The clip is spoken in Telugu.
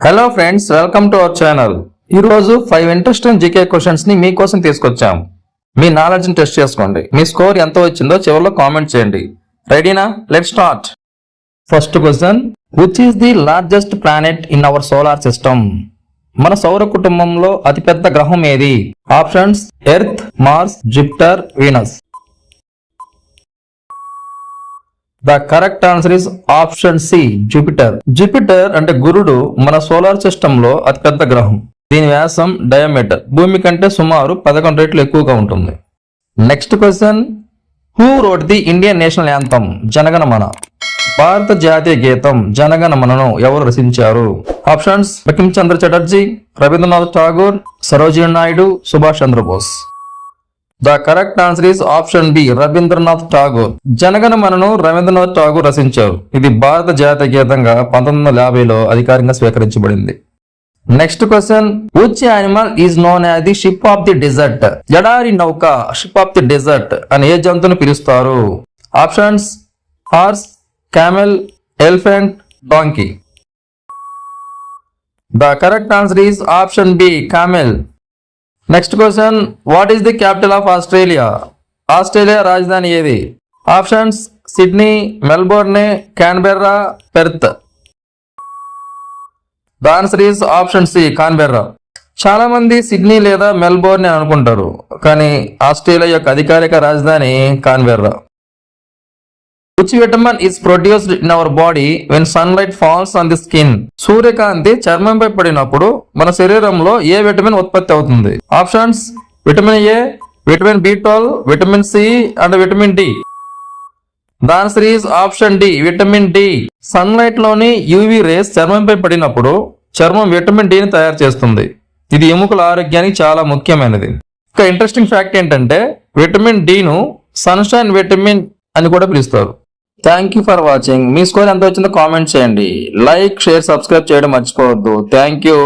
Hello friends, welcome to our channel. ఈ రోజు 5 ఇంట్రెస్టింగ్ జీకే క్వశ్చన్స్ ని మీకోసం తీసుకొచ్చాం. మీ నాలెడ్జ్ ని టెస్ట్ చేసుకోండి. మీ స్కోర్ ఎంత వచ్చిందో చివరిలో కామెంట్ చేయండి. రెడీనా? Let's start. First question, which is the largest planet in our solar system? మన సౌర కుటుంబంలో అతిపెద్ద గ్రహం ఏది? Options: Earth, Mars, Jupiter, Venus. The correct answer is option C, Jupiter. Jupiter అంటే గురుడు మన సోలార్ సిస్టమ్ లో అతిపెద్ద గ్రహం. దీని వ్యాసం డయామీటర్ భూమి కంటే సుమారు 11 రెట్లు ఎక్కువగా ఉంటుంది. Next question, who wrote the Indian national anthem? Jana Gana Mana. భారత జాతీయ గీతం జనగణమనను ఎవరు రచించారు? Options: Bankim Chandra Chatterjee, Rabindranath Tagore, Sarojini Naidu, Subhash Chandra Bose. The correct answer is option B, Rabindranath Tagore. జనగణమనను రవీంద్రనాథ్ ఠాగూర్ రచించారు. ఇది భారత జాతీయ గీతంగా 1950లో అధికారికంగా స్వీకరించబడింది. Next question, which animal is known as the ship of the desert? ఎడారి నౌక, షిప్ ఆఫ్ ది డెజర్ట్ అని ఏ జంతువును పిలుస్తారు? Options: horse, camel, elephant, donkey. The correct answer is option B, camel. Next question, what is the capital of Australia? Australia రాజధాని ఏది? Options: Sydney, Melbourne, Canberra, Perth. The answer is option C, Canberra. చాలా మంది సిడ్నీ లేదా మెల్బోర్న్ అని అనుకుంటారు, కానీ ఆస్ట్రేలియా యొక్క అధికారిక రాజధాని Canberra. Which vitamin is produced in our body when sunlight falls on the skin? సూర్యకాంతి చర్మంపై పడినప్పుడు మన శరీరంలో ఏ విటమిన్ ఉత్పత్తి అవుతుంది? Options: vitamin A, vitamin B12, vitamin C and vitamin D. The answer is option D, vitamin D. Sunlight లోని యూవీ రేస్ చర్మంపై పడినప్పుడు చర్మం విటమిన్ డిని తయారు చేస్తుంది. ఇది ఎముకల ఆరోగ్యానికి చాలా ముఖ్యమైనది. ఒక ఇంట్రెస్టింగ్ ఫ్యాక్ట్ ఏంటంటే విటమిన్ డిను సన్షైన్ విటమిన్ అని కూడా పిలుస్తారు. Thank you for watching. Me score ఎంత వచ్చిందో కామెంట్ చేయండి. లైక్, షేర్, సబ్స్క్రైబ్ చేయడం మర్చిపోవద్దు. Thank you.